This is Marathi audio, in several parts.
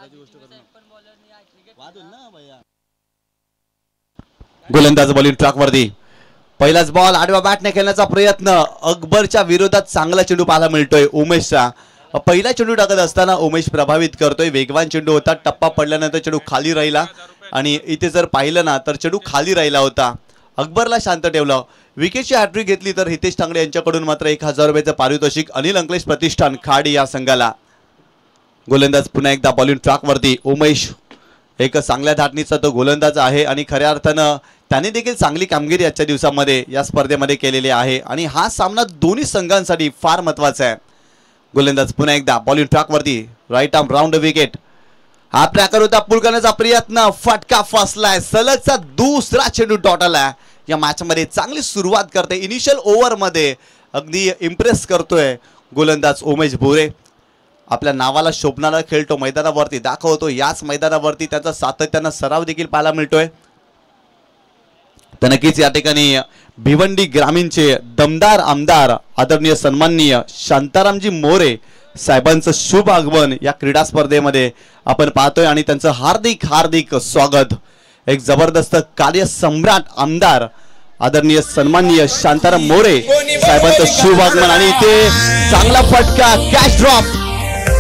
काळजी गोष्ट करू नका वादून ना भैया. गोलंदाज बॉलिंग ट्रॅक वरती पहिलाच बॉल आडव्या बॅटने खेळण्याचा प्रयत्न अकबरच्या विरोधात चांगला चेंडू पाहायला मिळतोय उमेशचा. पहिला चेंडू टाकत असताना उमेश प्रभावित करतोय. वेगवान चेंडू होता. टप्पा पडल्यानंतर चेंडू खाली राहिला आणि इथे जर पाहिलं ना तर चेंडू खाली राहिला होता. अकबरला शांत ठेवलं. विकेटची हॅट्रिक घेतली तर हितेश तांगडे यांच्याकडून मात्र 1000 रुपयाचं पारितोषिक अनिल अंकलेश प्रतिष्ठान खाडी या संघाला. गोलंदाज पुन्हा एकदा बॉलिंग ट्रॅक वरती उमेश एक चांगल्या धाटणीचा तो गोलंदाज आहे आणि खऱ्या अर्थानं त्याने देखील चांगली कामगिरी आजच्या दिवसामध्ये या स्पर्धेमध्ये केलेली आहे आणि हा सामना दोन्ही संघांसाठी फार महत्त्वाचा आहे. गोलंदाज पुन्हा एकदा बॉलिंग ट्रॅक वरती राईट आर्म राऊंड विकेट. हा ट्रॅकर होता पुल करण्याचा प्रयत्न फटका फसलाय. सलगचा दुसरा चेंडू डॉट आलाय. या मॅच मध्ये चांगली सुरुवात करते. इनिशियल ओव्हर मध्ये अगदी इम्प्रेस करतोय गोलंदाज उमेश भोरे. आपल्या नावाला शोभणारा खेळतो मैदानावरती दाखवतो. याच मैदानावरती त्याचा सातत्यानं सराव देखील पाहायला मिळतोय. तर नक्कीच या ठिकाणी भिवंडी ग्रामीणचे दमदार आमदार आदरणीय सन्माननीय शांतारामजी मोरे साहेबांचं शुभ आगमन या क्रीडा स्पर्धेमध्ये आपण पाहतोय आणि त्यांचं हार्दिक हार्दिक स्वागत. एक जबरदस्त कार्यसम्राट आमदार आदरणीय सन्माननीय शांताराम मोरे साहेबांचं शुभ आगमन आणि इथे चांगला फटका कॅच ड्रॉप.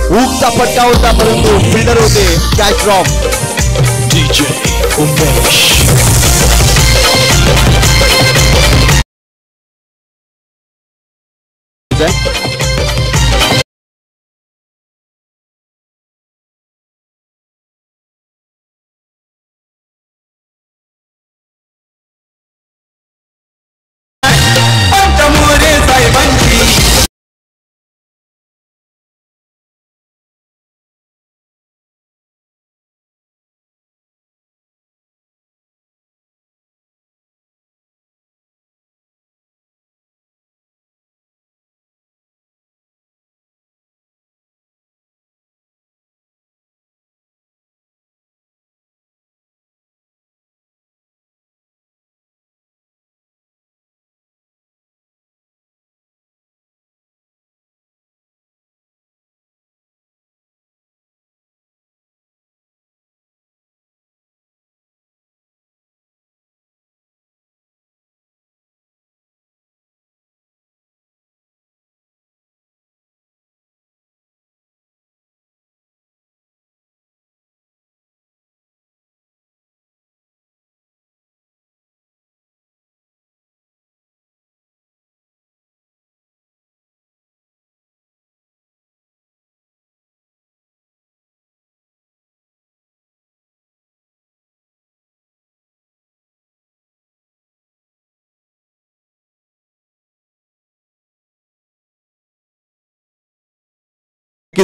हुकचा फटका होता परंतु फिल्डर होते. Catch drop. डीजे उमेश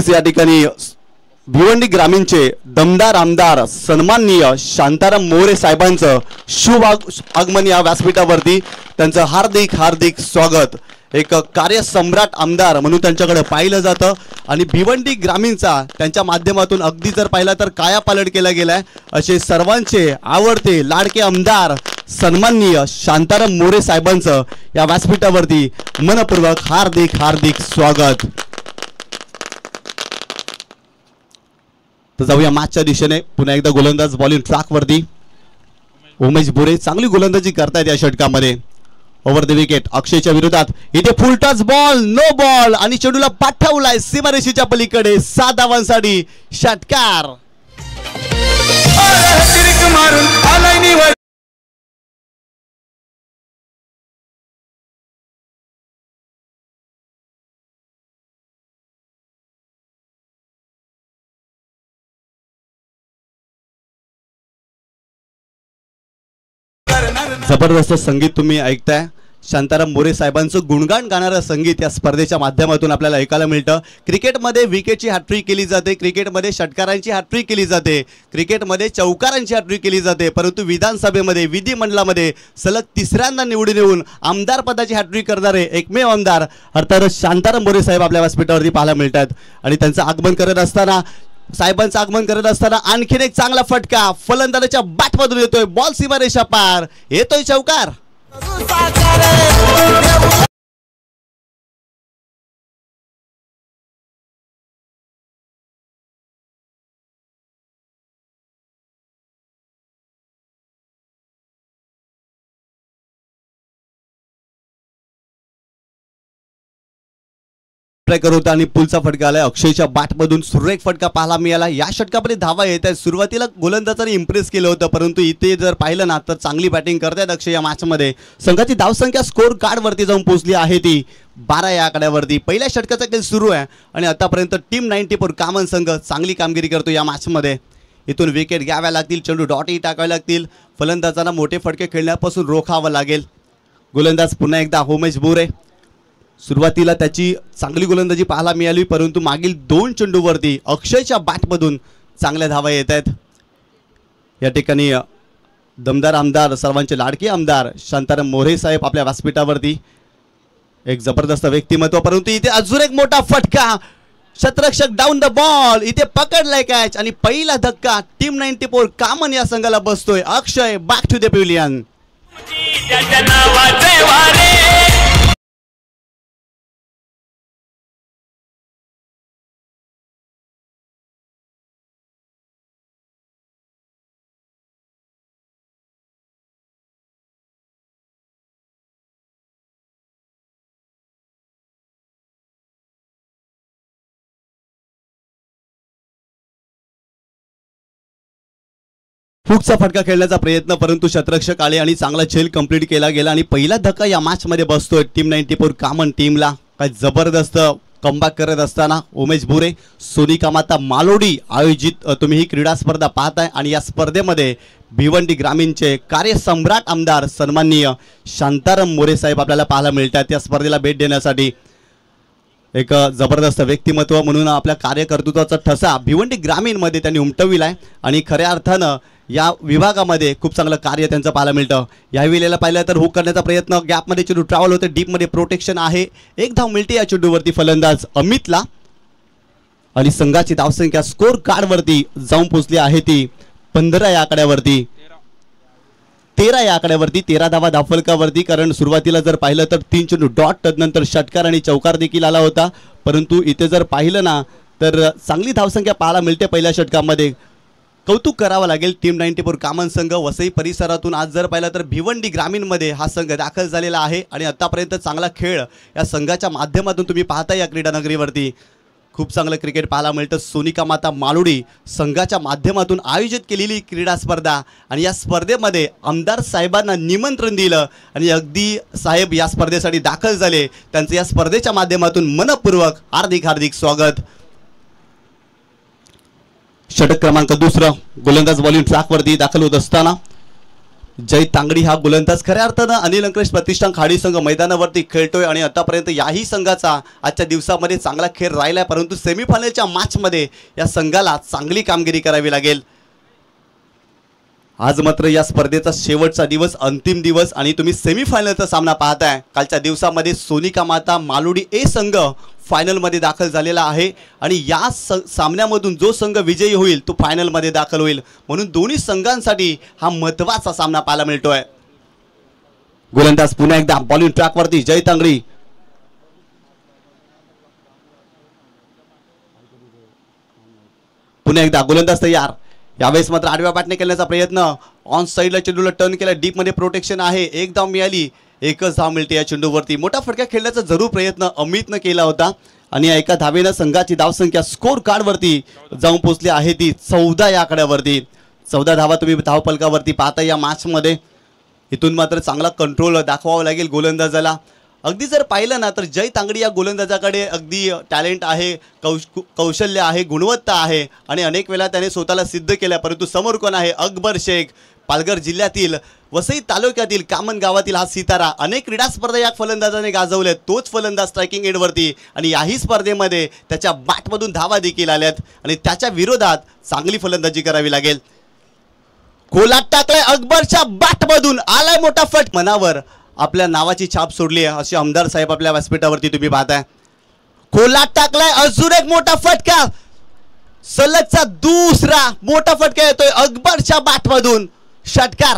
या ठिकाणी भिवंडी ग्रामीणचे दमदार आमदार सन्माननीय शांताराम मोरे साहेबांचं शुभ आगमन या व्यासपीठावरती. त्यांचं हार्दिक हार्दिक स्वागत. एक कार्यसम्राट आमदार म्हणून त्यांच्याकडे पाहिलं जातं आणि भिवंडी ग्रामीणचा त्यांच्या माध्यमातून अगदी जर पाहिला तर कायापालट केला गेलाय. असे सर्वांचे आवडते लाडके आमदार सन्माननीय शांताराम मोरे साहेबांचं या व्यासपीठावरती मनपूर्वक हार्दिक हार्दिक स्वागत. तर जाऊया मॅचच्या दिशेने. पुन्हा एकदा गोलंदाज बॉलिंग ट्रॅक वरती उमेश भोरे चांगली गोलंदाजी करतायत या षटकामध्ये. ओव्हर द विकेट अक्षयच्या विरोधात इथे full toss ball no ball आणि चेंडूला पाठवलाय सीमारेषेच्या पलीकडे. 7 धावांसाठी षटकार. जबरदस्त संगीत तुम्ही ऐकताय. शांताराम मोरे साहेबांचं गुणगान गाणारं संगीत या स्पर्धेच्या माध्यमातून आपल्याला ऐकायला मिळतं. क्रिकेटमध्ये विकेटची हॅट्रिक केली जाते. क्रिकेटमध्ये षटकारांची हॅट्रिक केली जाते. क्रिकेटमध्ये चौकारांची हॅट्रिक केली जाते. परंतु विधानसभेमध्ये विधिमंडळामध्ये सलग तिसऱ्यांदा निवडून येऊन आमदार पदाची हॅट्रिक करणारे एकमेव आमदार अर्थात शांताराम मोरे साहेब आपल्या व्यासपीठावरती पाहायला मिळतात. आणि त्यांचं आगमन करत असताना साहेबांचं आगमन करत असताना आणखीन एक चांगला फटका फलंदाजाच्या बॅटमधून येतोय. बॉल सीमारेषा पार. येतोय चौकार. स्ट्रायकर होता आणि पुलचा फटका आलाय अक्षयच्या बॅटमधून सुरेख फटका पाहायला मिळाला. या षटकामध्ये धावा येत आहेत. सुरुवातीला गोलंदाजाने इम्प्रेस केलं होतं, परंतु इथे जर पाहिलं ना तर चांगली बॅटिंग करतायत अक्षय या मॅचमध्ये. संघाची धावसंख्या स्कोर कार्डवरती जाऊन पोहोचली आहे ती 12 या आकड्यावरती. पहिल्या षटकाचा खेळ सुरू आहे आणि आतापर्यंत टीम 94 कामन संघ चांगली कामगिरी करतो या मॅचमध्ये. इथून विकेट घ्याव्या लागतील, चेंडू डॉटही टाकावे लागतील, फलंदाजांना मोठे फटके खेळण्यापासून रोखावं लागेल. गोलंदाज पुन्हा एकदा उमेश बुरे. सुरुवातीला त्याची चांगली गोलंदाजी पाहायला मिळाली, परंतु मागील 2 चेंडूवरती अक्षयच्या बॅटमधून चांगल्या धावा येत आहेत. या ठिकाणी दमदार आमदार, सर्वांचे लाडके आमदार शांताराम मोरे साहेब आपल्या व्यासपीठावरती. एक जबरदस्त व्यक्तिमत्व, परंतु इथे अजून एक मोठा फटका. शतरक्षक डाऊन द बॉल, इथे पकडलाय कॅच आणि पहिला धक्का टीम 94 कामन या संघाला बसतोय. अक्षय बॅक टू द पॅव्हिलियन. हुकचा फटका खेळण्याचा प्रयत्न, परंतु शतरक्षक आले आणि चांगला झेल कंप्लीट केला गेला आणि पहिला धक्का या मॅच मध्ये बसतोय टीम 94 कामन टीमला. काय जबरदस्त कमबॅक करत असताना उमेश बुरे, सोनिका माता मालोडी आयोजित तुम्ही ही क्रीडा स्पर्धा पाहताय आणि या स्पर्धेमध्ये भिवंडी ग्रामीणचे कार्यसम्राट आमदार सन्माननीय शांताराम मोरे साहेब आपल्याला पाहायला मिळतात. या स्पर्धेला भेट देण्यासाठी एक जबरदस्त व्यक्तिमत्व म्हणून आपल्या कार्यकर्तृत्वाचा ठसा भिवंडी ग्रामीणमध्ये त्यांनी उमटविला आहे आणि खऱ्या अर्थानं या विभागामध्ये खूप चांगलं कार्य त्यांचं पाहायला मिळतं. याही वेळेला पाहिलं तर हुक करण्याचा प्रयत्न, गॅपमध्ये चेंडू ट्रॅव्हल होते, डीपमध्ये प्रोटेक्शन आहे. एक धाव मिळते या चेंडूवरती फलंदाज अमितला आणि संघाची धावसंख्या स्कोर कार्डवरती जाऊन पोहोचली आहे ती 15 या आकड्यावरती. 13 या आकड्यावरती, 13 धावा धावफलकावरती. कारण सुरुवातीला जर पाहिलं तर 3 चेंडू डॉट, तदनंतर षटकार आणि चौकार देखील आला होता, परंतु इथे जर पाहिलं ना तर चांगली धावसंख्या पाहायला मिळते पहिल्या षटकामध्ये. कौतुक करावं लागेल टीम 94 कामन संघ वसई परिसरातून. आज जर पाहिलं तर भिवंडी ग्रामीणमध्ये हा संघ दाखल झालेला आहे आणि आतापर्यंत चांगला खेळ या संघाच्या माध्यमातून तुम्ही पाहता या क्रीडानगरीवरती. खूप चांगलं क्रिकेट पाहायला मिळतं. सोनिका माता मालोडी संघाच्या माध्यमातून आयोजित केलेली क्रीडा स्पर्धा आणि या स्पर्धेमध्ये आमदार साहेबांना निमंत्रण दिलं आणि अगदी साहेब या स्पर्धेसाठी दाखल झाले. त्यांचं या स्पर्धेच्या माध्यमातून मनपूर्वक हार्दिक हार्दिक स्वागत. षटक क्रमांक 2, गोलंदाज बॉलिंग ट्रॅकवरती दाखल होत असताना जय तांगडी हा गोलंदाज खऱ्या अर्थानं अनिल अंकलेश प्रतिष्ठान खाडी संघ मैदानावरती खेळतोय आणि आतापर्यंत याही संघाचा आजच्या दिवसामध्ये चांगला खेळ राहिलाय, परंतु सेमीफायनलच्या मॅचमध्ये या संघाला चांगली कामगिरी करावी लागेल. आज मात्र या स्पर्धेचा शेवटचा दिवस, अंतिम दिवस आणि तुम्ही सेमीफायनलचा सामना पाहताय. कालच्या दिवसामध्ये सोनिका माता मालोडी ए संघ फायनलमध्ये दाखल झालेला आहे आणि या सामन्यामधून जो संघ विजयी होईल तो फायनलमध्ये दाखल होईल, म्हणून दोन्ही संघांसाठी हा महत्त्वाचा सामना पाहायला मिळतोय. गोलंदाज पुन्हा एकदा बॉलिंग ट्रॅकवरती जय तांगडी. पुन्हा एकदा गोलंदाज तयार. यावेळेस मात्र आडव्या बॅटने केल्याचा प्रयत्न, ऑन साईडला चेंडूला टर्न केला, डीपमध्ये प्रोटेक्शन आहे. एक धाव मिळाली, एकच धाव मिळते या चेंडूवरती. मोठा फटका खेळण्याचा जरूर प्रयत्न अमितनं केला होता आणि एका धावेनं संघाची धावसंख्या स्कोर कार्डवरती जाऊन पोहोचली आहे ती 14 या आकड्यावरती. 14 धावा तुम्ही धावफलकावरती पाहता या मॅचमध्ये. इथून मात्र चांगला कंट्रोल दाखवावा लागेल गोलंदाजाला. अगदी जर पाहिलं ना तर जय तांगडी या गोलंदाजाकडे अगदी टॅलेंट आहे, कौशल्य आहे, गुणवत्ता आहे आणि अनेक वेळा त्याने स्वतःला सिद्ध केलं, परंतु समोर कोण आहे? अकबर शेख. पालघर जिल्ह्यातील वसई तालुक्यातील कामन गावातील हा सितारा. अनेक क्रीडा स्पर्धा या फलंदाजाने गाजवल्या. तोच फलंदाज स्ट्रायकिंग एंडवरती आणि याही स्पर्धेमध्ये त्याच्या बॅटमधून धावा देखील आल्यात आणि त्याच्या विरोधात चांगली फलंदाजी करावी लागेल. गोलात टाकलाय अकबरच्या बॅटमधून, आलाय मोठा फट. मनावर आपल्या नावाची छाप सोडली आहे अशी आमदार साहेब आपल्या व्यासपीठावरती तुम्ही पाहताय. गोलात टाकलाय अजून एक मोठा फटका. सलगचा दुसरा मोठा फटका येतोय अकबरच्या बॅटमधून. षटकार.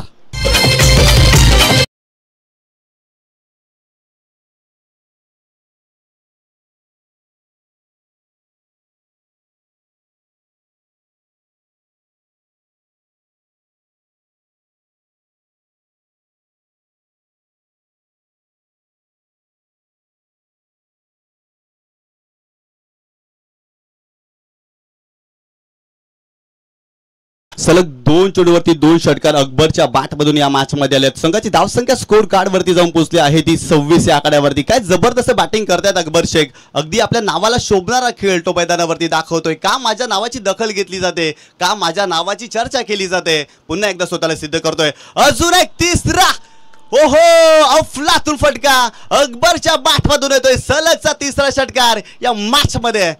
सलग 2 चेंडूवरती 2 षटकार अकबरच्या बॅटमधून या मॅच मध्ये आलेत. संघाची धावसंख्या स्कोर कार्ड वरती जाऊन पोहोचली आहे ती 26 या आकड्यावरती. काय जबरदस्त बॅटिंग करतात अकबर शेख. अगदी आपल्या नावाला शोभणारा खेळ तो मैदानावरती दाखवतोय. का माझ्या नावाची दखल घेतली जाते, का माझ्या नावाची चर्चा केली जाते, पुन्हा एकदा स्वतःला सिद्ध करतोय. अजून एक तिसरा, ओहो अफलातून फटका अकबरच्या बॅटमधून येतोय. सलगचा तिसरा षटकार या मॅच मध्ये.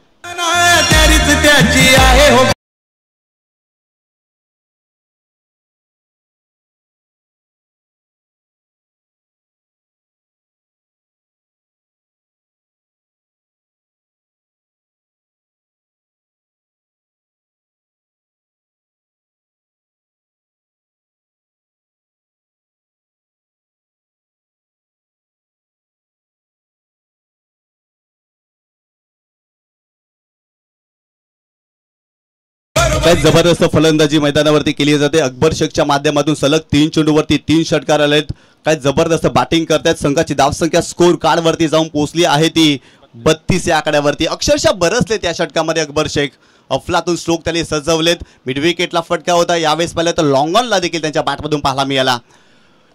काय जबरदस्त फलंदाजी मैदानावरती केली जाते. अकबर शेखच्या माध्यमातून सलग 3 चेंडूवरती 3 षटकार आलेत. काय जबरदस्त बॅटिंग करतात. संघाची धावसंख्या स्कोर कार्ड वरती जाऊन पोहोचली आहे ती 32 या आकड्यावरती. अक्षरशः बरसले त्या षटकामध्ये अकबर शेख. अफलातून स्ट्रोक त्याने सजवलेत. मिड विकेटला फटका होता. यावेळेस पाहिलं तर लॉंग ऑनला देखील त्यांच्या बॅटमधून पाहायला मिळाला.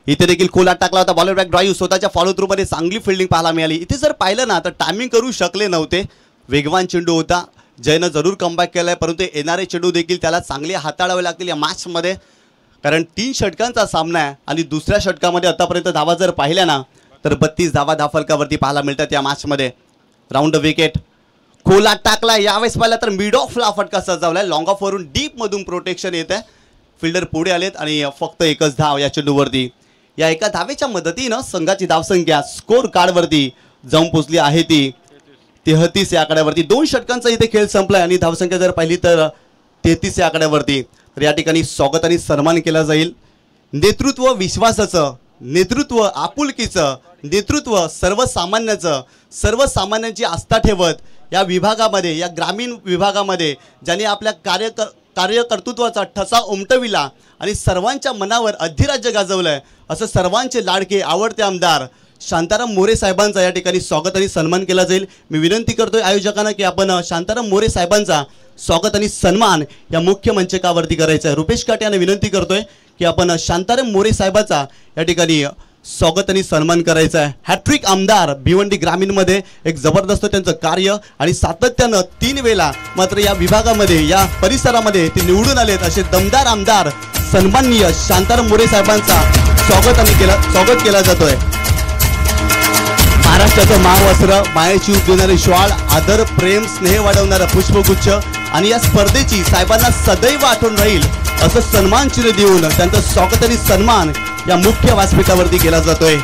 इथे देखील खोलात टाकला होता. बॉलर बॅक ड्राईव्ह स्वतःच्या फॉलो थ्रू मध्ये चांगली फिल्डिंग पाहायला मिळाली. इथे जर पाहिलं ना तर टायमिंग करू शकले नव्हते. वेगवान चेंडू होता. जयनं जरूर कमबॅक केलाय, परंतु येणारे चेंडू देखील त्याला चांगले हाताळावे लागतील या मॅच मध्ये. कारण 3 षटकांचा सामना आहे आणि दुसऱ्या षटकामध्ये आतापर्यंत धावा जर पाहिल्या ना तर 32 धावा धाफलकावरती पाहायला मिळतात या मॅच मध्ये. राऊंड विकेट खोलात टाकला. यावेळेस पाहिला तर मिड ऑफला फटका सजवलाय. लॉंग ऑफ वरून डीप मधून प्रोटेक्शन येत आहे. फिल्डर पुढे आलेत आणि फक्त एकच धाव या चेंडूवरती. या एका धावेच्या मदतीनं संघाची धावसंख्या स्कोर कार्ड वरती जाऊन पोहोचली आहे ती 33 या आकड्यावरती. 2 षटकांचा इथे खेळ संपलाय आणि धावसंख्या जर पाहिली तर 33 या आकड्यावरती. तर या ठिकाणी स्वागत आणि सन्मान केला जाईल. नेतृत्व विश्वासाचं, नेतृत्व आपुलकीचं, नेतृत्व सर्वसामान्याचं, सर्वसामान्यांची आस्था ठेवत या विभागामध्ये, या ग्रामीण विभागामध्ये ज्यांनी आपल्या कार्यकर्तृत्वाचा ठसा उमटविला आणि सर्वांच्या मनावर अधिराज्य गाजवलंय असं सर्वांचे लाडके आवडते आमदार शांताराम मोरे साहेबांचा या ठिकाणी स्वागत आणि सन्मान केला जाईल. मी विनंती करतोय आयोजकांना की आपण शांताराम मोरे साहेबांचा स्वागत आणि सन्मान या मुख्य मंचकावरती करायचा आहे. रुपेश काटे यांना विनंती करतोय की आपण शांताराम मोरे साहेबांचा या ठिकाणी स्वागत आणि सन्मान करायचा आहे. हॅट्रिक आमदार भिवंडी ग्रामीणमध्ये एक जबरदस्त त्यांचं कार्य आणि सातत्यानं 3 वेळा मात्र या विभागामध्ये, या परिसरामध्ये ते निवडून आलेत असे दमदार आमदार सन्माननीय शांताराम मोरे साहेबांचा स्वागत केला जातोय. महाराष्ट्राचं महावस्त्र, मायेची देणारी श्वाळ, आदर प्रेम स्नेह वाढवणारा पुष्पगुच्छ आणि या स्पर्धेची साहेबांना सदैव आठवण राहील असं सन्मान चिन्ह देऊन त्यांचं स्वागत आणि सन्मान या मुख्य व्यासपीठावरती केला जातोय.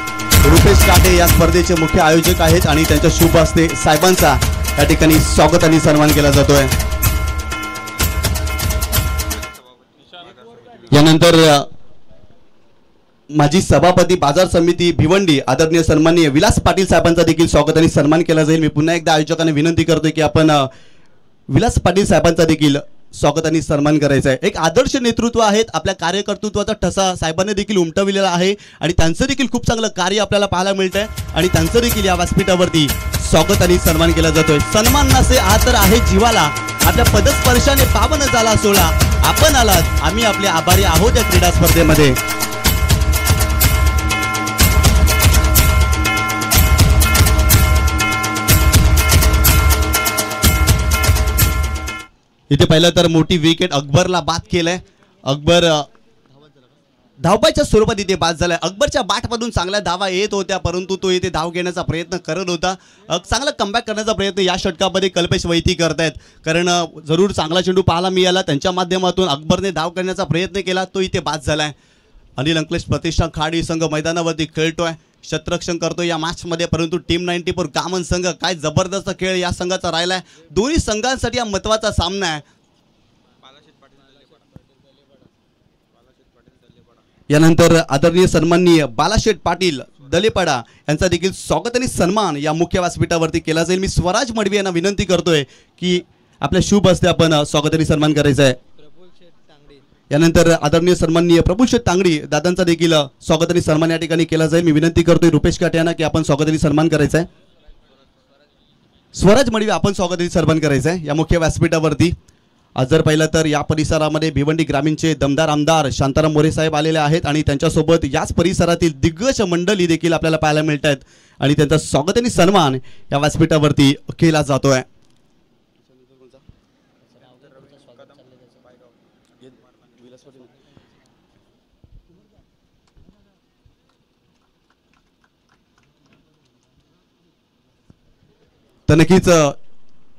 रुपेश काटे या स्पर्धेचे मुख्य आयोजक आहेत आणि त्यांच्या शुभ हस्ते साहेबांचा या ठिकाणी स्वागत आणि सन्मान केला जातोय. यानंतर माजी सभापती बाजार समिती भिवंडी आदरणीय सन्माननीय विलास पाटील साहेबांचा देखील स्वागत आणि सन्मान केला जाईल. मी पुन्हा एकदा आयोजकांना विनंती करतोय की आपण विलास पाटील साहेबांचा देखील स्वागत आणि सन्मान करायचा आहे. एक आदर्श नेतृत्व आहेत. आपल्या कार्यकर्तृत्वाचा ठसा साहेबांनी देखील उमटविलेला आहे आणि त्यांचं देखील खूप चांगलं कार्य आपल्याला पाहायला मिळतंय आणि त्यांचं देखील या व्यासपीठावरती स्वागत आणि सन्मान केला जातोय. सन्मान नसे हा तर आहे जीवाला, आपल्या पदस्पर्शाने पावन झाला सोळा, आपण आलात आम्ही आपले आभारी आहोत या क्रीडा स्पर्धेमध्ये. इथे पाहिलं तर मोठी विकेट अकबरला बाद केलंय. अकबर धावबाच्या स्वरूपात इथे बाद झालाय. अकबरच्या बॅटमधून चांगल्या धावा येत होत्या, परंतु तो इथे धाव घेण्याचा प्रयत्न करत होता. चांगला कमबॅक करण्याचा प्रयत्न या षटकामध्ये कल्पेश वैती करतायत. कारण जरूर चांगला चेंडू पाहायला मिळाला त्यांच्या माध्यमातून. अकबरने धाव करण्याचा प्रयत्न केला, तो इथे बाद झालाय. अनिल अंकलेश प्रतिष्ठान खाडी संघ मैदानावरती खेळतोय, शतरक्षण करतोय या मॅच मध्ये, परंतु टीम 94 कामन संघ काय जबरदस्त खेळ या संघाचा राहिलाय. दोन्ही संघांसाठी हा महत्त्वाचा सामना आहे. यानंतर आदरणीय सन्माननीय बालाशेठ पाटील दलेपाडा यांचा देखील स्वागत आणि सन्मान या मुख्य व्यासपीठावरती केला जाईल. मी स्वराज मडवी यांना विनंती करतोय की आपल्या शुभ हस्ते आपण स्वागत आणि सन्मान करायचा आहे. यानंतर आदरणीय सन्माननीय प्रभुशेठ तांगडी दादांचा देखील स्वागत आणि सन्मान या ठिकाणी केला जाईल. मी विनंती करतोय रुपेश काटे यांना की आपण स्वागत आणि सन्मान करायचा आहे. स्वराज मडवी आपण स्वागत आणि सन्मान करायचा आहे या मुख्य व्यासपीठावरती. आज जर पाहिलं तर या परिसरामध्ये भिवंडी ग्रामीणचे दमदार आमदार शांताराम मोरे साहेब आलेले आहेत आणि त्यांच्यासोबत याच परिसरातील दिग्गज मंडळी देखील आपल्याला पाहायला मिळत आहेत आणि त्यांचा स्वागत आणि सन्मान या व्यासपीठावरती केला जातोय. तर नक्कीच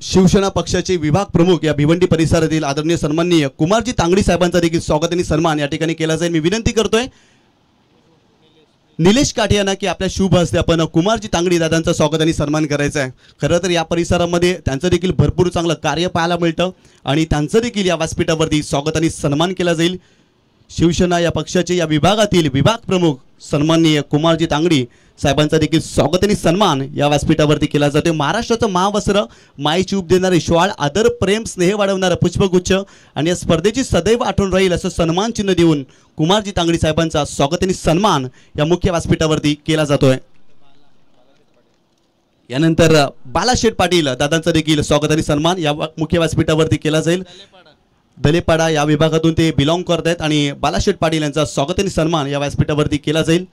शिवसेना पक्षाचे विभाग प्रमुख या भिवंडी परिसरातील आदरणीय सन्माननीय कुमारजी तांगडी साहेबांचा देखील स्वागत आणि सन्मान या ठिकाणी केला जाईल. मी विनंती करतोय निलेश काटे यांना की आपल्या शुभ हस्ते आपण कुमारजी तांगडी दादांचं स्वागत आणि सन्मान करायचं आहे. खरं तर या परिसरामध्ये त्यांचं देखील भरपूर चांगलं कार्य पाहायला मिळतं आणि त्यांचं देखील या व्यासपीठावरती स्वागत आणि सन्मान केला जाईल. शिवसेना या पक्षाचे या विभागातील विभाग प्रमुख सन्माननीय कुमारजी तांगडी साहेबांचा देखील स्वागत आणि सन्मान या व्यासपीठावरती केला जातो. महाराष्ट्राचं महावस्त्र मायेची उब देणारे श्वाळ आदर प्रेम स्नेह वाढवणारा पुष्पगुच्छ आणि या स्पर्धेची सदैव आठवण राहील असं सन्मान चिन्ह देऊन कुमारजी तांगडी साहेबांचा स्वागत आणि सन्मान या मुख्य व्यासपीठावरती केला जातोय. यानंतर बालाशेठ पाटील दादांचा देखील स्वागत आणि सन्मान या मुख्य व्यासपीठावरती केला जाईल. दलेपाडा या विभागातून ते बिलॉंग करत आहेत आणि बालाशेठ पाटील यांचा स्वागत आणि सन्मान या व्यासपीठावरती केला जाईल.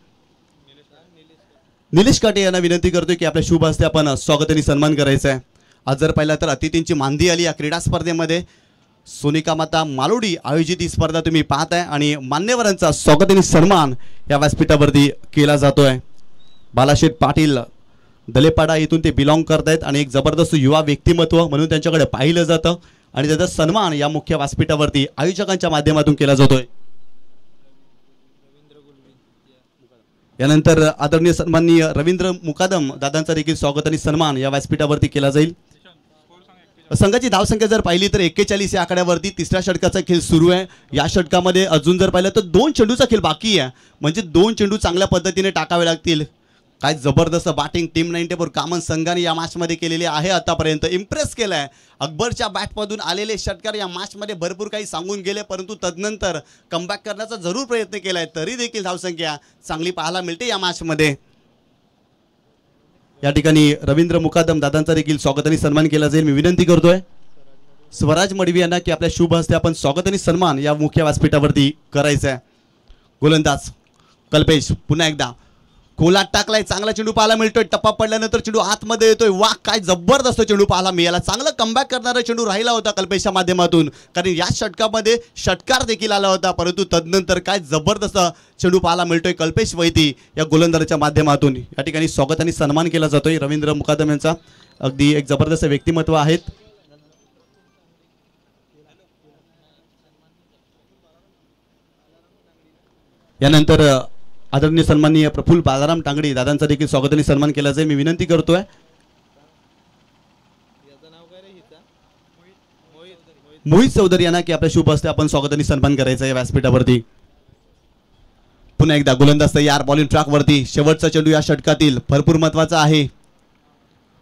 निलेश काटे यांना विनंती करतोय की आपल्या शुभ हस्ते आपण स्वागत आणि सन्मान करायचा आहे. आज जर पाहिलं तर अतिथींची मांदी आली या क्रीडा स्पर्धेमध्ये सोनिका माता मालोडी आयोजित ही स्पर्धा तुम्ही पाहताय आणि मान्यवरांचा स्वागत आणि सन्मान या व्यासपीठावरती केला जातोय. बालाशेठ पाटील दलेपाडा येथून ते बिलॉंग करत आहेत आणि एक जबरदस्त युवा व्यक्तिमत्व म्हणून त्यांच्याकडे पाहिलं जातं आणि त्याचा सन्मान या मुख्य व्यासपीठावरती आयोजकांच्या माध्यमातून केला जातोय. यानंतर आदरणीय सन्माननीय रवींद्र मुकादम दादांचा देखील स्वागत आणि सन्मान या व्यासपीठावरती केला जाईल. संघाची धावसंख्या जर पाहिली तर 41 या आकड्यावरती तिसऱ्या षटकाचा खेळ सुरू आहे. या षटकामध्ये अजून जर पाहिलं तर 2 चेंडूचा खेळ बाकी आहे म्हणजे 2 चेंडू चांगल्या पद्धतीने टाकावे लागतील. काय जबरदस्त बॅटिंग टीम 94 कामन संघाने या मॅचमध्ये केलेली आहे. आतापर्यंत इम्प्रेस केलाय. अकबरच्या बॅटमधून आलेले षटकार या मॅचमध्ये भरपूर काही सांगून गेले परंतु तदनंतर कमबॅक करण्याचा जरूर प्रयत्न केलाय तरी देखील धावसंख्या चांगली पाहायला मिळते या मॅचमध्ये. या ठिकाणी रवींद्र मुकादम दादांचा देखील स्वागत आणि सन्मान केला जाईल. मी विनंती करतोय स्वराज मडवी यांना की आपल्या शुभ हस्ते आपण स्वागत आणि सन्मान या मुख्य व्यासपीठावरती करायचं आहे. गोलंदाज कल्पेश पुन्हा एकदा खोलात टाकलाय. चांगला चेंडू पाहायला मिळतोय. टप्पा पडल्यानंतर चेंडू आतमध्ये येतोय. वाह काय जबरदस्त चेंडू पाहायला मिळाला. चांगलं कमबॅक करणारा चेंडू राहिला होता कल्पेशच्या माध्यमातून कारण या षटकामध्ये षटकार देखील आला होता परंतु तदनंतर काय जबरदस्त चेंडू पाहायला मिळतोय कल्पेश वैती या गोलंदाजाच्या माध्यमातून. या ठिकाणी स्वागत आणि सन्मान केला जातोय रवींद्र मुकादम यांचा. अगदी एक जबरदस्त व्यक्तिमत्व आहेत. यानंतर आदरणीय सन्माननीय प्रफुल्ल बालाराम तांगडी दादांचा देखील स्वागत आणि सन्मान केला जाईल. मी विनंती करतोय मोहित चौधरी यांना की आपल्या शुभ हस्ते आपण स्वागत आणि सन्मान करायचा या व्यासपीठावरती. पुन्हा एकदा गोलंदाज तयार. बॉलिंग ट्रॅक वरती शेवटचा चेंडू या षटकातील भरपूर महत्वाचा आहे.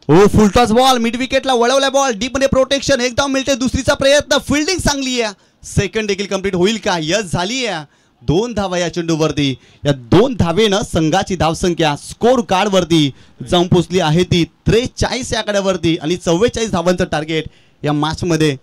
हो फुलटॉस बॉल मिड विकेटला वळवला बॉल डीप मध्ये प्रोटेक्शन एकदम मिळते. दुसरीचा प्रयत्न फिल्डिंग चांगली आहे. सेकंड देखील कंप्लीट होईल का? यस झाली आहे. 2 धावा या चेंडूवरती. या 2 धावेनं संघाची धावसंख्या स्कोर कार्ड वरती जाऊन पोहोचली आहे ती 43 या आकड्यावरती आणि 44 धावांचं टार्गेट या मॅच मध्ये.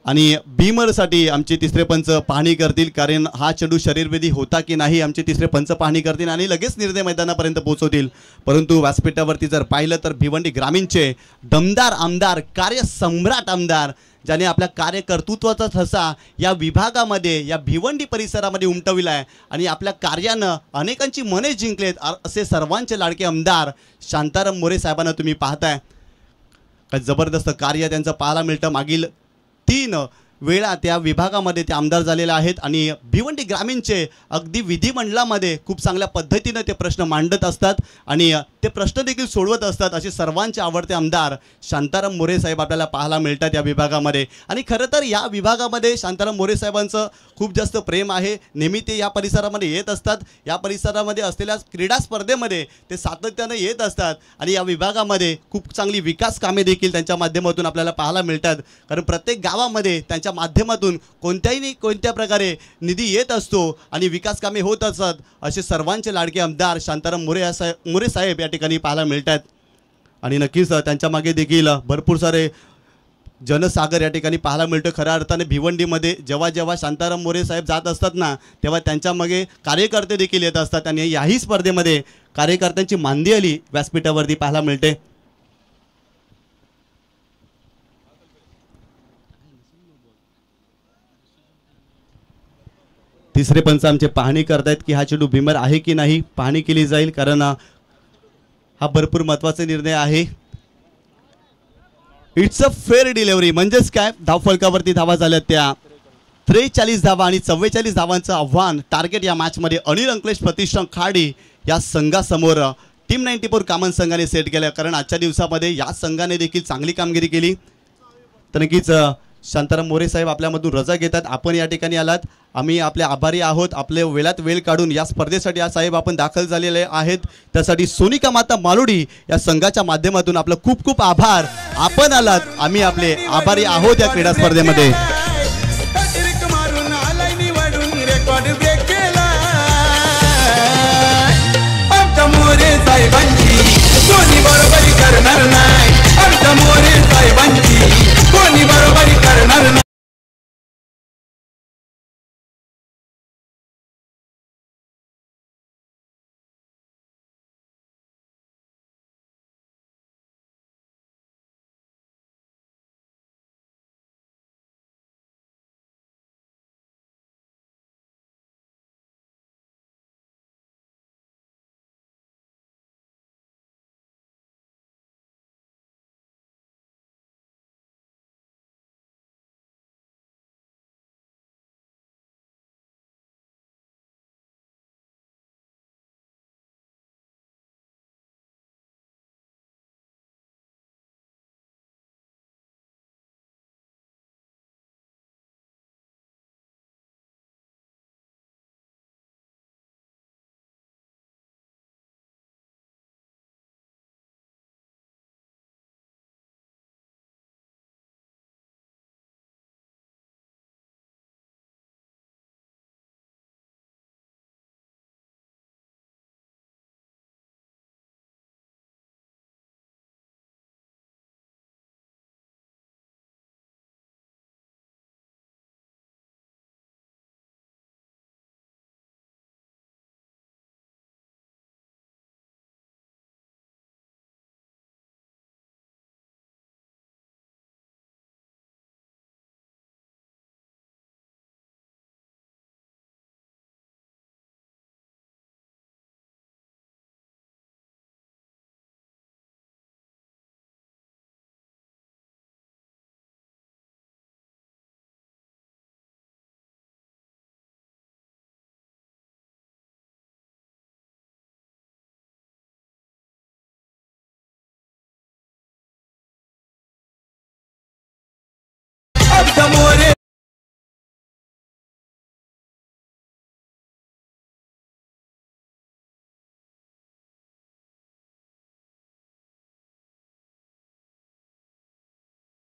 आणि बीमरसाठी आमचे तिसरे पंच पाहणी करतील कारण हा चेंडू शरीरभेदी होता की नाही आमचे तिसरे पंच पाहणी करतील आणि लगेच निर्णय मैदानापर्यंत पोहोचवतील. परंतु व्यासपीठावरती जर पाहिलं तर भिवंडी ग्रामीणचे दमदार आमदार कार्यसम्राट आमदार ज्याने आपल्या कार्यकर्तृत्वाचा ठसा या विभागामध्ये या भिवंडी परिसरामध्ये उमटविला आहे आणि आपल्या कार्यानं अनेकांची मने जिंकलेत असे सर्वांचे लाडके आमदार शांताराम मोरे साहेबांना तुम्ही पाहताय. काय जबरदस्त कार्य त्यांचं पाहायला मिळतं. मागील 3 वेळा त्या विभागामध्ये ते आमदार झालेले आहेत आणि भिवंडी ग्रामीणचे अगदी विधिमंडळामध्ये खूप चांगल्या पद्धतीने ते प्रश्न मांडत असतात आणि ते प्रश्न देखील सोडवत असतात. असे सर्वांचे आवडते आमदार शांताराम मोरे साहेब आपल्याला पाहायला मिळतात या विभागामध्ये. आणि खरं तर या विभागामध्ये शांताराम मोरे साहेबांचं खूप जास्त प्रेम आहे. नेहमी ते या परिसरामध्ये येत असतात. या परिसरामध्ये असलेल्या क्रीडा स्पर्धेमध्ये ते सातत्याने येत असतात आणि या विभागामध्ये खूप चांगली विकास कामे देखील त्यांच्या माध्यमातून आपल्याला पाहायला मिळतात. कारण प्रत्येक गावामध्ये त्यांच्या माध्यमातून कोणत्या प्रकारे निधी येत असतो आणि विकास कामे होत असतात. असे सर्वांचे लाडके आमदार शांताराम मोरे साहेब या ठिकाणी पाहायला मिळतात आणि नक्कीच त्यांच्या मागे देखील भरपूर सारे जनसागर या ठिकाणी पाहायला मिळतो. खऱ्या अर्थाने भिवंडीमध्ये जेव्हा जेव्हा शांताराम मोरे साहेब जात असतात ना, तेव्हा त्यांच्या मागे कार्यकर्ते देखील येत असतात आणि याही स्पर्धेमध्ये कार्यकर्त्यांची मांदी आली व्यासपीठावरती पाहायला मिळते. तिसरे पंच आमचे पाहणी करतायत की हा चेंडू भीमर आहे की नाही, पाहणी केली जाईल, कारण हा भरपूर महत्त्वाचा निर्णय आहे. इट्स अ फेअर डिलिव्हरी, म्हणजेच काय, धावफलकावरती धावा झाल्या त्या 43 धावा आणि 44 धावांचं आव्हान टार्गेट या मॅचमध्ये अनिल अंकलेश प्रतिष्ठान खाडी या संघासमोर टीम 94 कामन संघाने सेट केलं. कारण आजच्या दिवसामध्ये या संघाने देखील चांगली कामगिरी केली. तर नक्कीच शांताराम मोरे साहेब आपल्यामधून रजा घेतात. आपण या ठिकाणी आलात, आम्ही आपले आभारी आहोत. आपले वेळात वेळ काढून या स्पर्धेसाठी आज साहेब आपण दाखल झालेले आहेत, त्यासाठी सोनिका माता मालुडी या संघाच्या माध्यमातून आपलं खूप खूप आभार. आपण आलात, आम्ही आपले आभारी आहोत या क्रीडा स्पर्धेमध्ये.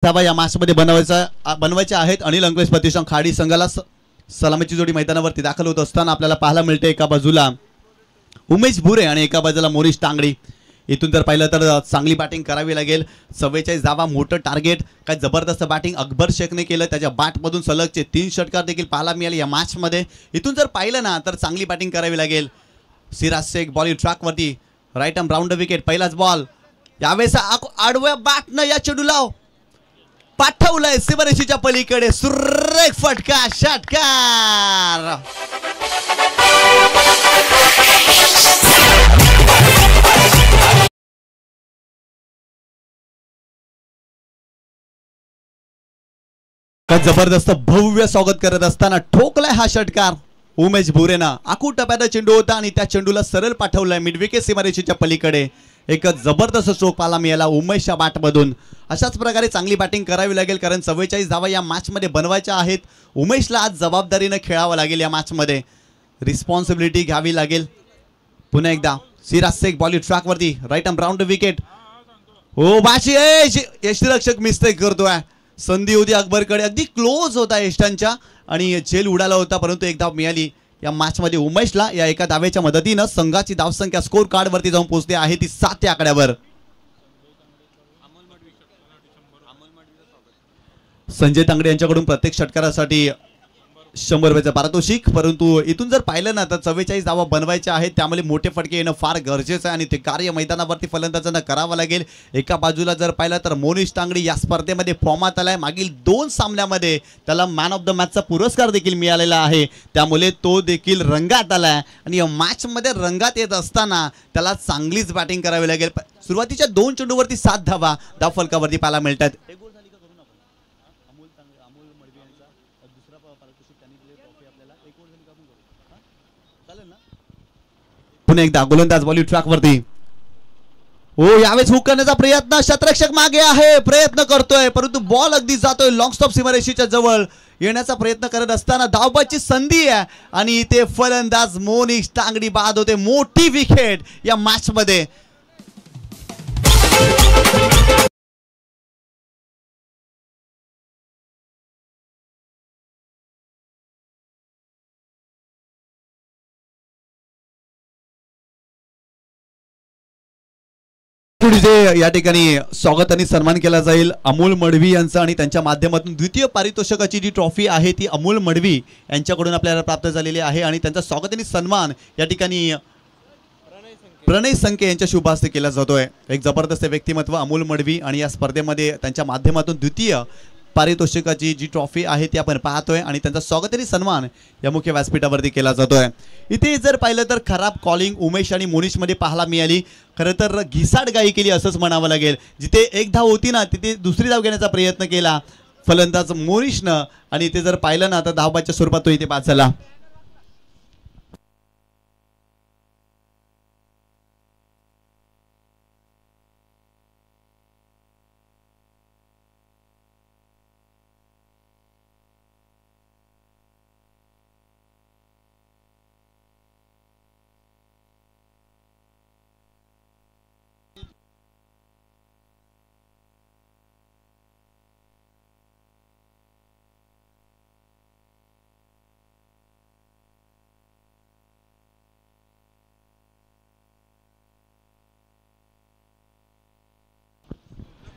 धावा या मॅचमध्ये बनवायच्या आहेत. अनिल अंकलेश प्रतिष्ठान खाडी संघाला सलामीची जोडी मैदानावरती दाखल होत असताना आपल्याला पाहायला मिळते एका बाजूला उमेश भुरे आणि एका बाजूला मोरिश टांगडी. इथून जर पाहिलं तर चांगली बॅटिंग करावी लागेल. 44 धावा मोठं टार्गेट. काय जबरदस्त बॅटिंग अकबर शेखने केलं. त्याच्या बॅटमधून सलगचे 3 षटकार देखील पाहायला मिळाले या मॅचमध्ये. इथून जर पाहिलं ना तर चांगली बॅटिंग करावी लागेल. सिराज शेख बॉलिंग ट्रॅकवरती, राईट आर्म राऊंड विकेट, पहिलाच बॉल. यावेळेस आडव्या बॅटनं या चेंडूला पाठवलंय सीमारेषेच्या पलीकडे. सुरेख फटका, षटकार. जबरदस्त भव्य स्वागत करत असताना ठोकलाय हा षटकार उमेश भुरेना. आखूड टप्प्याचा चेंडू होता आणि त्या चेंडूला सरळ पाठवलाय मिडविकेट सीमारेषेच्या पलीकडे. एक जबरदस्त स्ट्रोक पाहायला मिळाला उमेशच्या बॅटमधून. अशाच प्रकारे चांगली बॅटिंग करावी लागेल, कारण 44 धावा या मॅचमध्ये बनवायच्या आहेत. उमेशला आज जबाबदारीने खेळावं लागेल. या मॅचमध्ये रिस्पॉन्सिबिलिटी घ्यावी लागेल. पुन्हा एकदा सिराज शेख बॉलिंग ट्रॅकवरती, राईट आर्म राऊंड विकेट. हो बाशी, यष्टीरक्षक मिस्टेक करतोय. संधी होती अकबरकडे, अगदी क्लोज होता यष्टांच्या आणि झेल उडाला होता, परंतु एक धाव मिळाली या मॅचमध्ये उमेशला. या एका धावेच्या मदतीनं संघाची धावसंख्या स्कोर कार्डवरती जाऊन पोहोचते आहे ती 7 या आकड्यावर. संजय तांगडे यांच्याकडून प्रत्येक षटकारासाठी 100 रुपयाचं पारितोषिक. परंतु इथून जर पाहिलं ना तर 44 धावा बनवायच्या आहेत, त्यामुळे मोठे फटके येणं फार गरजेचं आहे आणि ते कार्य मैदानावरती फलंदाजांना करावं लागेल. एका बाजूला जर पाहिलं तर मोनिश तांगडी या स्पर्धेमध्ये फॉर्मात आलाय. मागील 2 सामन्यामध्ये त्याला मॅन ऑफ द मॅचचा पुरस्कार देखील मिळालेला आहे, त्यामुळे तो देखील रंगात आलाय आणि या मॅचमध्ये रंगात येत असताना त्याला चांगलीच बॅटिंग करावी लागेल. सुरुवातीच्या 2 चेंडूवरती 7 धावा धावफलकावरती पाहायला मिळतात. पुन्हा एकदा गोलंदाज बॉलिंग ट्रॅक वरती. हो, यावेळेस हुक करण्याचा प्रयत्न, शतरक्षक मागे आहे, प्रयत्न करतोय परंतु बॉल अगदी जातोय लॉंग स्टॉप सीमारेषेच्या जवळ येण्याचा प्रयत्न करत असताना धावबाची संधी आहे आणि ते फलंदाज मोनिश तांगडी बाद होते. मोठी विकेट या मॅच मध्ये. या ठिकाणी स्वागत आणि सन्मान केला जाईल अमोल मडवी यांचा आणि त्यांच्या माध्यमातून द्वितीय पारितोषिकाची जी ट्रॉफी आहे ती अमोल मडवी यांच्याकडून आपल्याला प्राप्त झालेली आहे आणि त्यांचा स्वागत आणि सन्मान या ठिकाणी प्रणय संके यांच्या शुभ हस्ते केला जातोय. एक जबरदस्त व्यक्तिमत्व अमोल मडवी आणि या स्पर्धेमध्ये त्यांच्या माध्यमातून द्वितीय पारितोषिकाची जी ट्रॉफी आहे ती आपण पाहतोय आणि त्यांचा स्वागत आणि सन्मान या मुख्य व्यासपीठावरती केला जातोय. इथे जर पाहिलं तर खराब कॉलिंग उमेश आणि मोनिश मध्ये पाहायला मिळाली. खरं तर घिसाडगाई केली असंच म्हणावं लागेल. जिथे एक धाव होती ना तिथे दुसरी धाव घेण्याचा प्रयत्न केला फलंदाज मोनिशनं आणि ते जर पाहिलं ना तर धावबाच्या स्वरूपात तो इथे बाद झाला.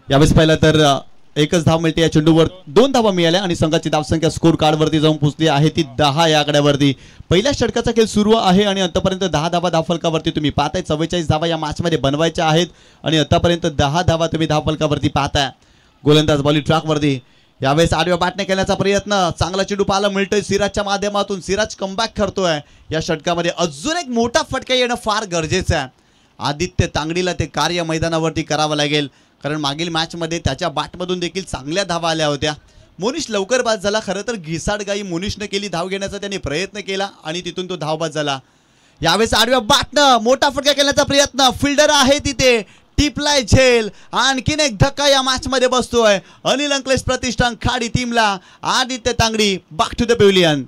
यावेळेस पाहिलं तर एकच धाव मिळते या चेंडूवर. 2 धावा मिळाल्या आणि संघाची धावसंख्या स्कोर कार्ड वरती जाऊन पोहोचली आहे ती 10 या आकड्यावरती. पहिल्या षटकाचा खेळ सुरू आहे आणि आतापर्यंत 10 धावा धावफलकावरती तुम्ही पाहताय. 44 धावा या मॅच मध्ये बनवायच्या आहेत आणि आतापर्यंत 10 धावा तुम्ही धावफलकावरती पाहताय. गोलंदाज बॉलिंग ट्रॅक वरती. यावेळेस आडव्या बॅटने केल्याचा प्रयत्न, चांगला चेंडू पाहायला मिळतोय सिराजच्या माध्यमातून. सिराज कमबॅक करतोय या षटकामध्ये. अजून एक मोठा फटका येणं फार गरजेचं आहे. आदित्य तांगडीला ते कार्य मैदानावरती करावं लागेल कारण मागील मॅचमध्ये त्याच्या बॅटमधून देखील चांगल्या धावा आल्या होत्या. मोनिश लवकर बाद झाला. खरं तर घिसाडगाई मोनिशने केली, धाव घेण्याचा त्याने प्रयत्न केला आणि तिथून तो धावबाद झाला. यावेळेस आडव्या बॅटनं मोठा फटका केल्याचा प्रयत्न, फिल्डर आहे तिथे, टिपलाय झेल. आणखीन एक धक्का या मॅच मध्ये बसतोय अनिल अंकलेश प्रतिष्ठान खाडी टीमला. Aditya Tangdi back to the pavilion.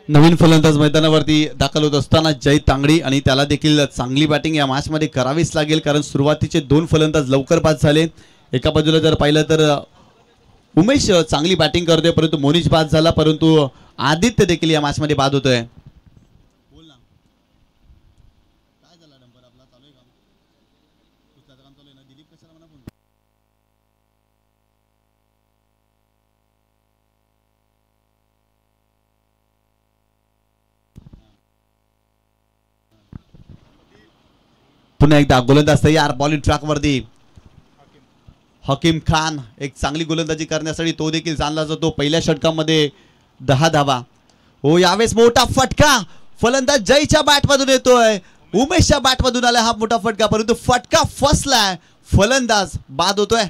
नवीन फलंदाज मैदानावरती दाखल होत असताना जय तांगडी आणि त्याला देखील चांगली बॅटिंग या मॅच मध्ये करावीच लागेल कारण सुरुवातीचे 2 फलंदाज लवकर बाद झाले. एका बाजूला जर पाहिलं तर उमेश चांगली बॅटिंग करतोय परंतु मोनिश बाद झाला, परंतु आदित्य देखील या मॅच मध्ये बाद होतोय. पुन्हा एकदा गोलंदाज तयार बॉलिंग ट्रॅक वरती. हकीम खान एक चांगली गोलंदाजी करण्यासाठी तो देखील जाणला जातो. पहिल्या षटकामध्ये 10 धावा. हो, यावेळेस मोठा फटका फलंदाज जयच्या बॅटमधून येतोय. उमेशच्या बॅटमधून आला हा मोठा फटका परंतु फटका फसलाय. फलंदाज बाद होतोय.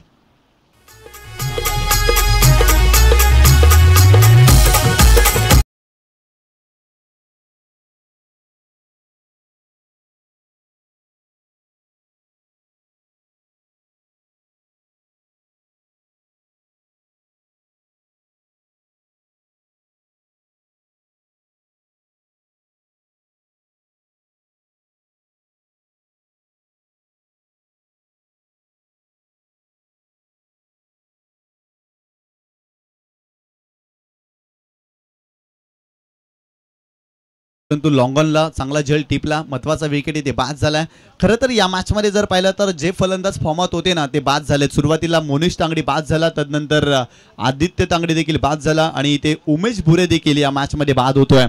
परंतु लॉंगॉनला चांगला झेल टिपला, महत्वाचा विकेट इथे बाद झालाय. खरं तर या मॅचमध्ये जर पाहिलं तर जे फलंदाज फॉर्मात होते ना ते बाद झालेत. सुरुवातीला मोनिश तांगडी बाद झाला, तदनंतर आदित्य तांगडी देखील बाद झाला आणि इथे उमेश भुरे देखील या मॅचमध्ये बाद होतोय.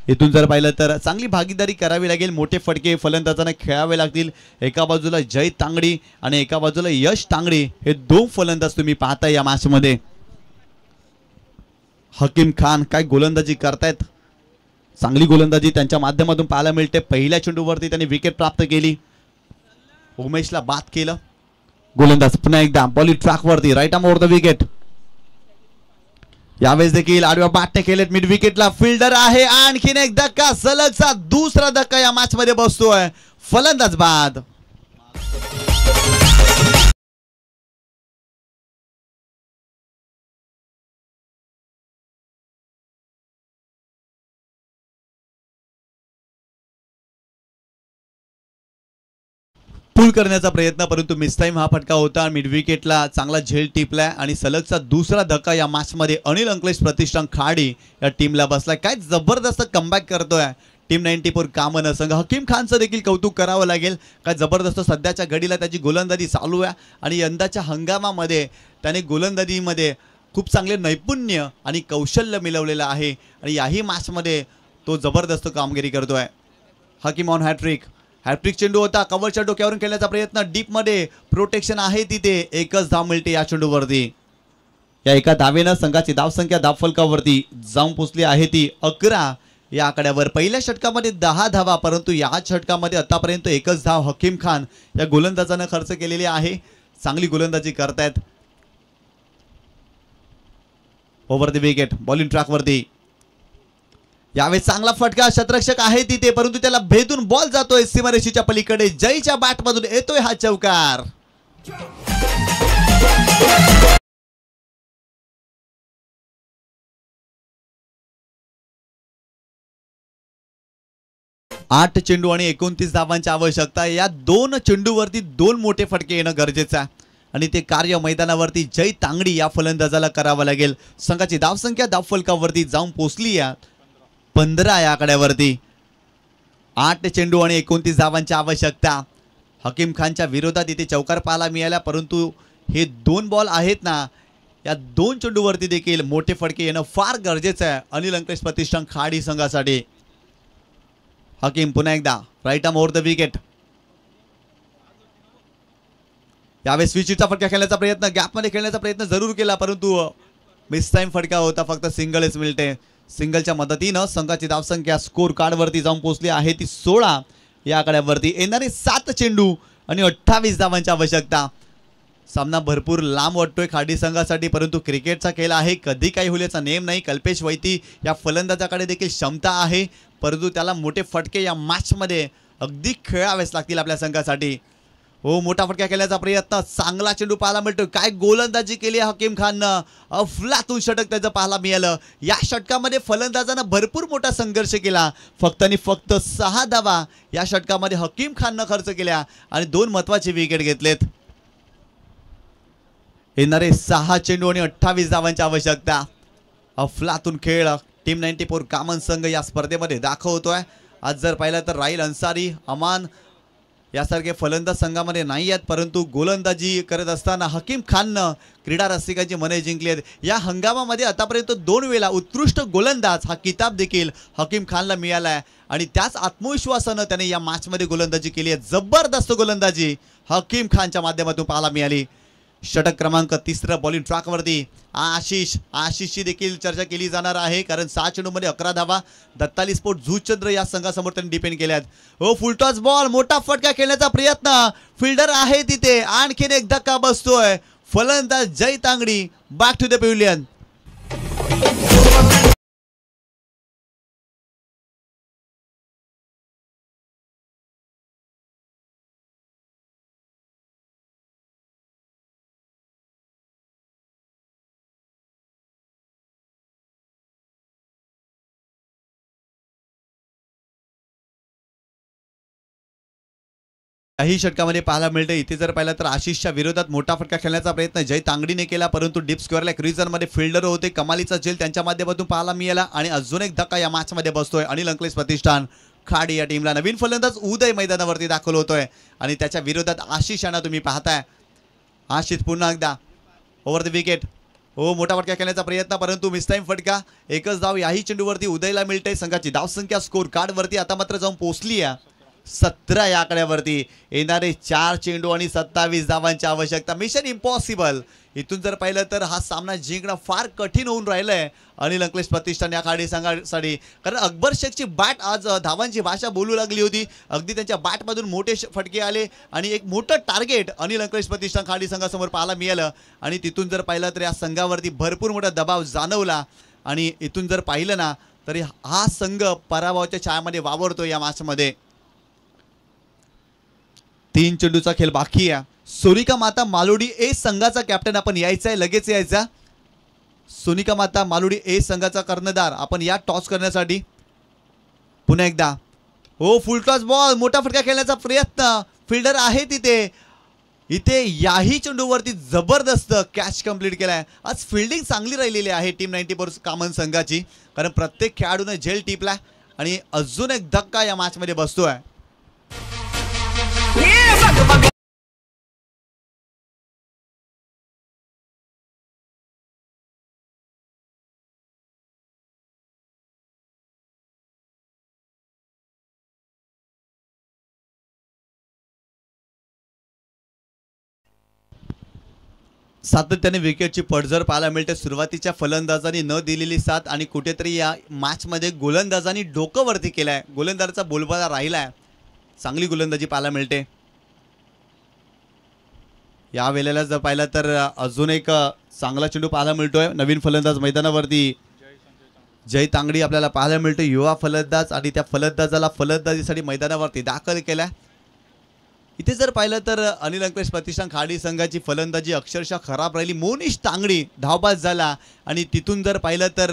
इथून जर पाहिलं तर चांगली भागीदारी करावी लागेल, मोठे फटके फलंदाजांना खेळावे लागतील. एका बाजूला जय तांगडी आणि एका बाजूला यश तांगडी हे दोन फलंदाज तुम्ही पाहता या मॅचमध्ये. हकीम खान काय गोलंदाजी करतायत, चांगली गोलंदाजी त्यांच्या माध्यमातून पाहायला मिळते. पहिल्या चेंडूवरती त्यांनी विकेट प्राप्त केली, उमेशला बाद केलं. गोलंदाज पुन्हा एकदा बॉलिंग ट्रॅकवरती, right arm over the wicket. यावेळेस देखील आडव्या बॅटने केलेत मिड विकेटला. फिल्डर आहे, आणखीन एक धक्का, सलगचा दुसरा धक्का या मॅच मध्ये बसतोय. फलंदाज बाद. 'पूल' करण्याचा प्रयत्न, परंतु मिस टाइम हा फटका होता. मिड विकेटला चांगला झेल टिपलाय आणि सलगचा दुसरा धक्का या मॅच मध्ये अनिल अंकलेश प्रतिष्ठान खाडी या टीमला बसलाय. काय जबरदस्त कमबॅक करतोय टीम 94 कामन संघ. हकीम खानचं देखील कौतुक करावं लागेल. काय जबरदस्त सध्याच्या घडीला त्याची गोलंदाजी चालू आहे आणि यंदाच्या हंगामामध्ये त्याने गोलंदाजीमध्ये खूप चांगले नैपुण्य आणि कौशल्य मिळवलेलं आहे आणि याही मॅचमध्ये तो जबरदस्त कामगिरी करतोय. Hakim on hat trick. हॅट्रिक चेंडू होता, कव्हरच्या डोक्यावरून खेळण्याचा प्रयत्न, डीप मध्ये प्रोटेक्शन आहे तिथे. एकच धाव मिळते या चेंडूवरती. या एका धावेनं संघाची धावसंख्या धावफलकावरती जाऊन पोहोचली आहे ती 11 या आकड्यावर. पहिल्या षटकामध्ये 10 धावा, परंतु या षटकामध्ये आतापर्यंत एकच धाव हकीम खान या गोलंदाजानं खर्च केलेली आहे. चांगली गोलंदाजी करतायत. ओव्हर द विकेट, बॉलिंग ट्रॅकवरती. यावेळी चांगला फटका, शतरक्षक आहे तिथे, परंतु त्याला भेदून बॉल जातोय सीमारेषेच्या पलीकडे. जयच्या बॅटमधून येतोय हा चौकार. आठ चेंडू आणि 29 धावांची आवश्यकता. या दोन चेंडूवरती दोन मोठे फटके येणं गरजेचं आहे आणि ते कार्य मैदानावरती जय तांगडी या फलंदाजाला करावं लागेल. संघाची धावसंख्या धावफलकावरती जाऊन पोहोचली या 15 या आकड्यावरती. 8 चेंडू आणि 29 धावांची आवश्यकता. हकीम खानच्या विरोधात इथे चौकार पाहायला मिळाला, परंतु हे दोन बॉल आहेत ना, या दोन चेंडूवरती देखील मोठे फटके येणं फार गरजेचं आहे अनिल अंकलेश प्रतिष्ठान खाडी संघासाठी. हकीम पुन्हा एकदा right arm over the wicket. यावेळेस स्विचचा फटका खेळण्याचा प्रयत्न, गॅपमध्ये खेळण्याचा प्रयत्न जरूर केला, परंतु मिस टाइम फटका होता. फक्त सिंगलच मिळते. सिंगलच्या मदतीनं संघाची धावसंख्या स्कोर कार्डवरती जाऊन पोहोचली आहे ती 16 या आकड्यावरती. येणारे 7 चेंडू आणि 28 धावांची आवश्यकता. सामना भरपूर लांब वाटतोय खाडी संघासाठी, परंतु क्रिकेटचा खेळ आहे, कधी काही होईल याचा नेम नाही. कल्पेश वैती या फलंदाजाकडे देखील क्षमता आहे, परंतु त्याला मोठे फटके या मॅचमध्ये अगदी खेळावेच लागतील आपल्या संघासाठी. हो, मोठा फटका केल्याचा प्रयत्न, चांगला चेंडू पाहायला मिळतो. काय गोलंदाजी केली हकीम खाननं, अफलातून षटक त्याचं पाहायला मिळालं. या षटकामध्ये फलंदाजानं भरपूर मोठा संघर्ष केला. फक्त आणि फक्त 6 धावा या षटकामध्ये हकीम खाननं खर्च केल्या आणि 2 महत्त्वाचे विकेट घेतलेत. येणारे 6 चेंडू आणि 28 धावांची आवश्यकता. अफलातून खेळ टीम 94 कामन संघ या स्पर्धेमध्ये दाखवतोय. आज जर पाहिलं तर राहिल अन्सारी, अमान यासारखे फलंदाज संघामध्ये नाही आहेत, परंतु गोलंदाजी करत असताना हकीम खाननं क्रीडा रसिकांची मने जिंकली आहेत. या हंगामामध्ये आतापर्यंत 2 वेळा उत्कृष्ट गोलंदाज हा किताब देखील हकीम खानला मिळाला आहे आणि त्याच आत्मविश्वासानं त्याने या मॅचमध्ये गोलंदाजी केली आहे. जबरदस्त गोलंदाजी हकीम खानच्या माध्यमातून पाहायला मिळाली. षटक क्रमांक 3 बॉलिंग ट्रॅकवरती आशिषची देखील चर्चा केली जाणार आहे, कारण 6 चेंडूमध्ये 11 धावा. दत्ताली स्पोर्ट झूचंद्र या संघासमोर त्यांनी डिपेंड केल्यात. हो, फुलटॉस बॉल, मोठा फटका खेळण्याचा प्रयत्न, फिल्डर आहे तिथे, आणखीन एक धक्का बसतोय. फलंदाज जय तांगडी बॅक टू द पॅव्हिलियन. काही षटकामध्ये पाहायला मिळते. इथे जर पाहिलं तर आशिषच्या विरोधात मोठा फटका खेळण्याचा प्रयत्न जय तांगडीने केला, परंतु डीप स्क्वेअरला एक रिझनमध्ये फिल्डर होते. कमालीचा झेल त्यांच्या माध्यमातून पाहायला मिळाला आणि अजून एक धक्का या मॅचमध्ये बसतोय. अनिल अंकलेश प्रतिष्ठान खाडी या टीमला नवीन फलंदाज उदय मैदानावरती दाखल होतोय आणि त्याच्या विरोधात आशिष यांना तुम्ही पाहताय. आशिष पुन्हा एकदा ओव्हर द विकेट. हो, मोठा फटका खेळण्याचा प्रयत्न, परंतु मिस टाइम फटका. एकच धाव याही चेंडूवरती उदयला मिळते. संघाची धावसंख्या स्कोर कार्डवरती आता मात्र जाऊन पोहोचली आहे 17 या आकड्यावरती. येणारे 4 चेंडू आणि 27 धावांची आवश्यकता. Mission impossible. इथून जर पाहिलं तर हा सामना जिंकणं फार कठीण होऊन राहिलंय अनिल अंकलेश प्रतिष्ठान या खाडी संघासाठी. कारण अकबर शेखची बॅट आज धावांची भाषा बोलू लागली होती. अगदी त्यांच्या बॅटमधून मोठे फटके आले आणि एक मोठं टार्गेट अनिल अंकलेश प्रतिष्ठान खाडी संघासमोर पाहायला मिळालं आणि तिथून जर पाहिलं तर या संघावरती भरपूर मोठा दबाव जाणवला आणि इथून जर पाहिलं ना तरी हा संघ पराभवाच्या छायामध्ये वावरतो या मॅचमध्ये. 3 चेंडूचा खेळ बाकी आहे. सोनिका माता मालोडी ए संघाचा कॅप्टन आपण यायचा आहे, लगेच यायचा. सोनिका माता मालोडी ए संघाचा कर्णधार आपण या टॉस करण्यासाठी. पुन्हा एकदा हो, फुल टॉस बॉल, मोठा फटका खेळण्याचा प्रयत्न. फिल्डर आहे तिथे. इथे याही चेंडूवरती जबरदस्त कॅच कंप्लीट केलाय. आज फिल्डिंग चांगली राहिलेली आहे टीम 94 कामन संघाची, कारण प्रत्येक खेळाडूने झेल टिपला आणि अजून एक धक्का या मॅचमध्ये बसतोय. सातत्याने विकेटची पडझड पाहायला मिळते. सुरुवातीच्या फलंदाजांनी न दिलेली साथ आणि कुठेतरी या मॅचमध्ये गोलंदाजांनी डोकं वरती केलंय. गोलंदाजाचा बोलबाला राहिलाय. चांगली गोलंदाजी पाहायला मिळते. या वेळेला जर पाहिलं तर अजून एक चांगला चेंडू पाहायला मिळतोय. नवीन फलंदाज मैदानावरती जय तांगडी आपल्याला पाहायला मिळतो. युवा फलंदाज आणि त्या फलंदाजाला फलंदाजीसाठी मैदानावरती दाखल केलाय. इथे जर पाहिलं तर अनिल अंकलेश प्रतिष्ठान खाडी संघाची फलंदाजी अक्षरशः खराब राहिली. मोनिश तांगडी धावबाज झाला आणि तिथून जर पाहिलं तर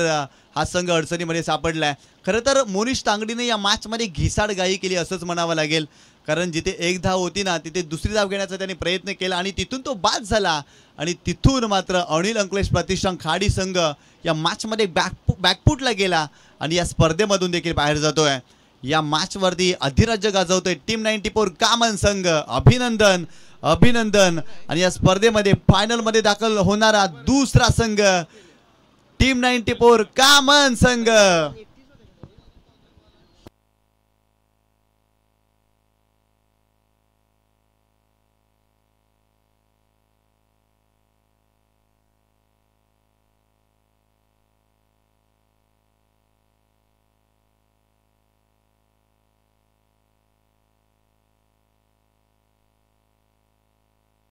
हा संघ अडचणीमध्ये सापडलाय. खरं तर मोनिश तांगडीने या मॅचमध्ये घिसाडगाई केली असंच म्हणावं लागेल, कारण जिथे एक धाव होती ना तिथे दुसरी धाव घेण्याचा त्यांनी प्रयत्न केला आणि तिथून तो बाद झाला आणि तिथून मात्र अनिल अंकलेश प्रतिष्ठान खाडी संघ या मॅचमध्ये बॅकफुटला गेला आणि या स्पर्धेमधून देखील बाहेर जातोय. या मॅचवरती अधिराज्य गाजवतोय टीम 94 कामन संघ. अभिनंदन अभिनंदन. आणि या स्पर्धेमध्ये फायनलमध्ये दाखल होणारा दुसरा संघ टीम 94 कामन संघ.